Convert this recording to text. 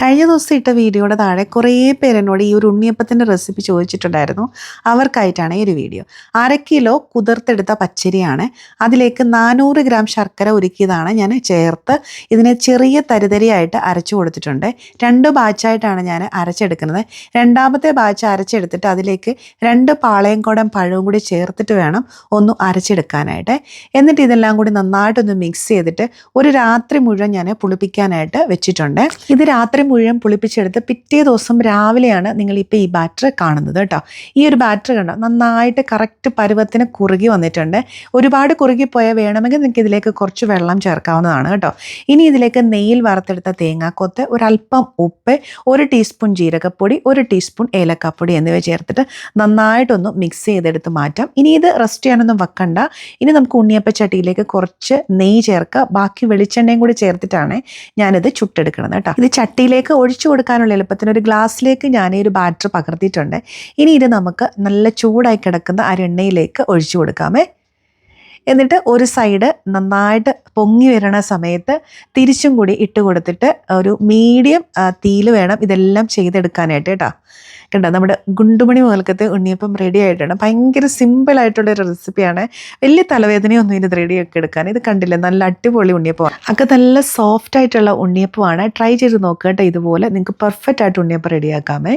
കഴിഞ്ഞ ദിവസം ഇട്ട വീഡിയോയുടെ താഴെ കുറേ പേരെന്നോട് ഈ ഒരു ഉണ്ണിയപ്പത്തിൻ്റെ റെസിപ്പി ചോദിച്ചിട്ടുണ്ടായിരുന്നു. അവർക്കായിട്ടാണ് ഈ ഒരു വീഡിയോ. 1/2 കിലോ കുതിർത്തെടുത്ത പച്ചരിയാണ്. അതിലേക്ക് 400 ഗ്രാം ശർക്കര ഉരുക്കിയതാണ് ഞാൻ ചേർത്ത് ഇതിനെ ചെറിയ തരിതരിയായിട്ട് അരച്ചു കൊടുത്തിട്ടുണ്ട്. 2 ബാച്ചായിട്ടാണ് ഞാൻ അരച്ചെടുക്കുന്നത്. രണ്ടാമത്തെ ബാച്ച് അരച്ചെടുത്തിട്ട് അതിലേക്ക് 2 പാളയംകുടം പഴവും കൂടി ചേർത്തിട്ട് വേണം ഒന്ന് അരച്ചെടുക്കാനായിട്ട്. എന്നിട്ട് ഇതെല്ലാം കൂടി നന്നായിട്ടൊന്ന് മിക്സ് ചെയ്തിട്ട് ഒരു രാത്രി മുഴുവൻ ഞാൻ പുളിപ്പിക്കാനായിട്ട് വെച്ചിട്ടുണ്ട്. ഇത് രാത്രി മുഴുവൻ പുളിപ്പിച്ചെടുത്ത് പിറ്റേ ദിവസം രാവിലെയാണ് നിങ്ങളിപ്പോൾ ഈ ബാറ്റർ കാണുന്നത് കേട്ടോ. ഈ ഒരു ബാറ്റർ കണ്ടോ നന്നായിട്ട് കറക്റ്റ് പരുവത്തിന് കുറുകി വന്നിട്ടുണ്ട്. ഒരുപാട് കുറുകിപ്പോയാൽ വേണമെങ്കിൽ നിങ്ങൾക്ക് ഇതിലേക്ക് കുറച്ച് വെള്ളം ചേർക്കാവുന്നതാണ് കേട്ടോ. ഇനി ഇതിലേക്ക് നെയ്യിൽ വറുത്തെടുത്ത തേങ്ങാക്കൊത്ത്, ഒരല്പം ഉപ്പ്, 1 ടീസ്പൂൺ ജീരകപ്പൊടി, 1 ടീസ്പൂൺ ഏലക്കാപ്പൊടി എന്നിവ ചേർത്തിട്ട് നന്നായിട്ടൊന്ന് മിക്സ് ചെയ്തെടുത്ത് മാറ്റാം. ഇനി ഇത് റെസ്റ്റ് ചെയ്യാനൊന്നും വെക്കണ്ട. ഇനി നമുക്ക് ഉണ്ണിയപ്പച്ചട്ടിയിലേക്ക് കുറച്ച് നെയ്യ് ചേർക്കുക. ബാക്കി വെളിച്ചെണ്ണയും കൂടി ചേർത്തിട്ടാണ് ഞാനിത് ചുട്ടെടുക്കുന്നത് കേട്ടോ. ഇത് ചട്ടിയിലേക്ക് ഒഴിച്ചു കൊടുക്കാനുള്ള എളുപ്പത്തിന് ഒരു ഗ്ലാസ്സിലേക്ക് ഞാൻ ഈ ഒരു ബാറ്റർ പകർത്തിയിട്ടുണ്ട്. ഇനി ഇത് നമുക്ക് നല്ല ചൂടായി കിടക്കുന്ന ആ എണ്ണയിലേക്ക് ഒഴിച്ചു കൊടുക്കാമേ. എന്നിട്ട് ഒരു സൈഡ് നന്നായിട്ട് പൊങ്ങി വരണ സമയത്ത് തിരിച്ചും കൂടി ഇട്ട് കൊടുത്തിട്ട് ഒരു മീഡിയം തീയിൽ വേണം ഇതെല്ലാം ചെയ്തെടുക്കാനായിട്ട് കേട്ടോ. കണ്ടോ നമ്മുടെ ഗുണ്ടുമണി മുതൽക്കത്തെ ഉണ്ണിയപ്പം റെഡി ആയിട്ടാണ്. ഭയങ്കര സിമ്പിളായിട്ടുള്ളൊരു റെസിപ്പിയാണ്. വലിയ തലവേദനയൊന്നും ഇത് റെഡിയാക്കി എടുക്കാൻ. ഇത് കണ്ടില്ലേ നല്ല അടിപൊളി ഉണ്ണിയപ്പമാണ്. ഒക്കെ നല്ല സോഫ്റ്റ് ആയിട്ടുള്ള ഉണ്ണിയപ്പമാണ്. ട്രൈ ചെയ്ത് നോക്കുക കേട്ടോ. ഇതുപോലെ നിങ്ങൾക്ക് പെർഫെക്റ്റ് ആയിട്ട് ഉണ്ണിയപ്പം റെഡിയാക്കാമേ.